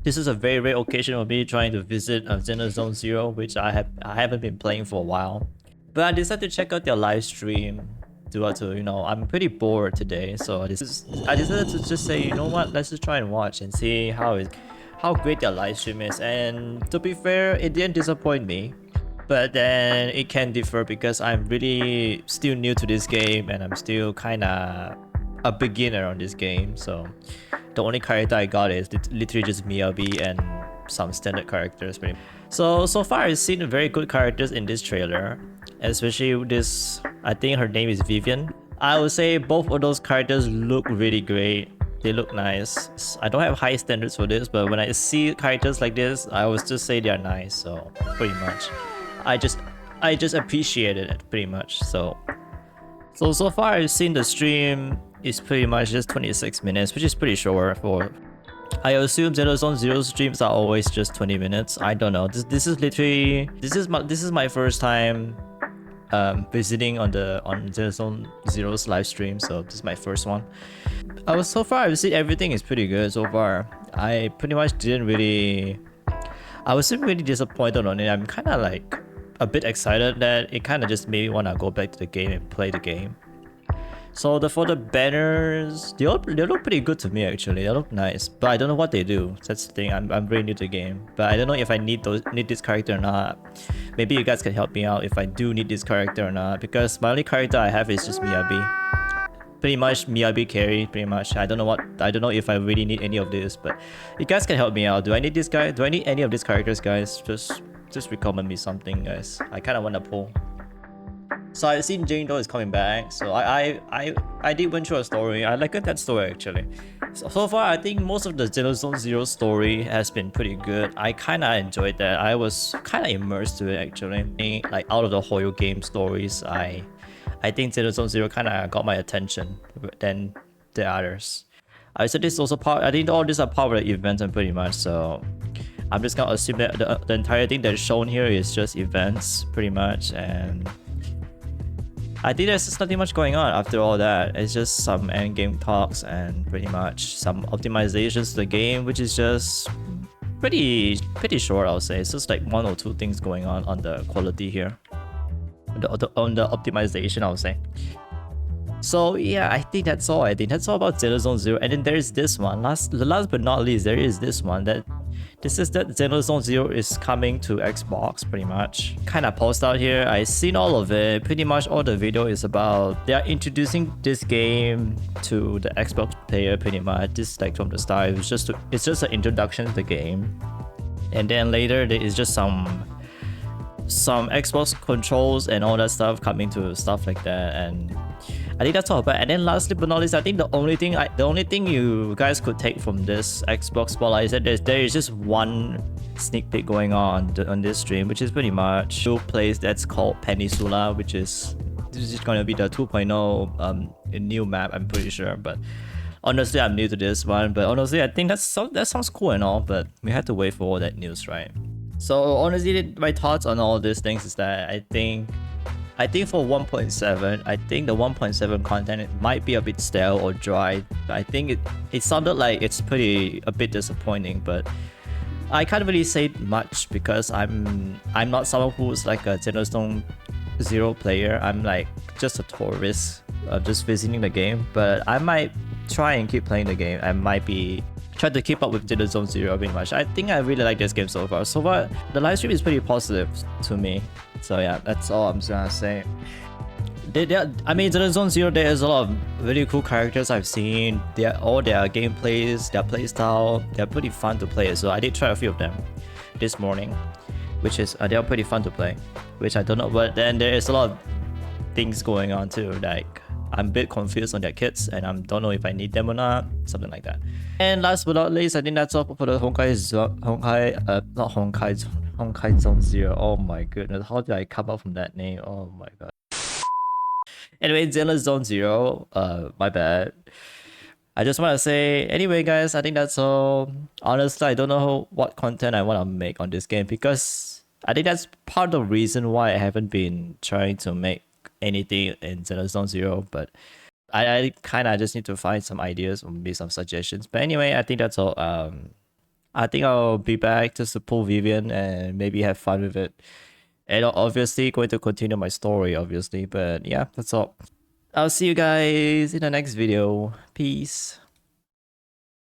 This is a very rare occasion of me trying to visit Zenless Zone Zero, which I haven't been playing for a while. But I decided to check out their live stream. I'm pretty bored today, so I decided to just say, you know what, let's just try and watch and see how great their live stream is. And to be fair, it didn't disappoint me. But then it can differ because I'm really still new to this game and I'm still kinda a beginner on this game, so the only character I got is literally just Miyabi and some standard characters. So far I've seen very good characters in this trailer, especially this, I think her name is Vivian. I would say both of those characters look really great. They look nice. I don't have high standards for this, but when I see characters like this, I always just say they're nice, so pretty much. I just appreciate it pretty much. So far I've seen the stream is pretty much just 26 minutes, which is pretty short for. I assume Zenless Zone Zero streams are always just 20 minutes. I don't know. This is my first time visiting on Zenless Zone Zero's live stream, so this is my first one. So far I've seen everything is pretty good so far. I pretty much didn't really. I wasn't really disappointed on it. I'm kind of like a bit excited that it kind of just made me want to go back to the game and play the game. So for the banners, they look pretty good to me actually. They look nice, but I don't know what they do. That's the thing. I'm very new to the game, but I don't know if I need this character or not. Maybe you guys can help me out if I do need this character or not, because my only character I have is just Miyabi. Pretty much Miyabi carry. Pretty much. I don't know if I really need any of this, but you guys can help me out. Do I need this guy? Do I need any of these characters, guys? Just recommend me something, guys. I kind of want to pull. So I've seen Jane Doe is coming back, so I did went through a story. I liked that story actually. So far I think most of the Zenless Zone Zero story has been pretty good. I kinda enjoyed that. I was kinda immersed to it actually. Like out of the whole game stories, I think Zenless Zone Zero kinda got my attention than the others. I said this is also part. I think all these are part of the events and pretty much, so I'm just gonna assume that the entire thing that's shown here is just events pretty much, and I think there's just nothing much going on after all that. It's just some end game talks and pretty much some optimizations to the game, which is just pretty short, I'll say. It's just like one or two things going on the quality here, on the optimization, I'll say. So yeah, I think that's all. I think that's all about Zenless Zone Zero. And then there's this one. Last but not least, there is this one that. This is that Zenless Zone Zero is coming to Xbox pretty much. Kinda paused out here. I seen all of it. Pretty much all the video is about they are introducing this game to the Xbox player pretty much. This like from the start. It's just an introduction to the game. And then later there is just some Xbox controls and all that stuff coming to stuff like that, and I think that's all. But and then lastly but not least, I think the only thing you guys could take from this Xbox spotlight is that there is just one sneak peek going on this stream, which is pretty much a place that's called Peninsula, which is going to be the 2.0 new map, I'm pretty sure. But honestly, I'm new to this one. But honestly, I think that sounds cool and all, but we have to wait for all that news, right? So honestly, my thoughts on all these things is that I think for 1.7, I think the 1.7 content it might be a bit stale or dry. I think it sounded like it's a bit disappointing, but I can't really say much because I'm not someone who's like a Zenless Zone Zero player. I'm like just a tourist, just visiting the game. But I might try and keep playing the game. I might be try to keep up with Zenless Zone Zero pretty much. I think I really like this game so far. So far, the live stream is pretty positive to me. So yeah, that's all I'm just gonna say. I mean, Zenless Zone Zero, there's a lot of really cool characters I've seen. All their gameplays, their playstyle, they're pretty fun to play. So I did try a few of them this morning, which is they're pretty fun to play. Which I don't know, but then there is a lot of things going on too. Like I'm a bit confused on their kits, and I don't know if I need them or not, something like that. And last but not least, I think that's all for the Honkai Zone Zero. Oh my goodness, how did I come up from that name? Oh my god. Anyway, Zenless Zone Zero, my bad. I just want to say, anyway guys, I think that's all. Honestly, I don't know what content I want to make on this game, because I think that's part of the reason why I haven't been trying to make anything in Zenless Zone Zero, but I kind of just need to find some ideas or maybe some suggestions. But anyway, I think that's all. I think I'll be back to support Vivian and maybe have fun with it. And obviously going to continue my story, obviously. But yeah, that's all. I'll see you guys in the next video. Peace.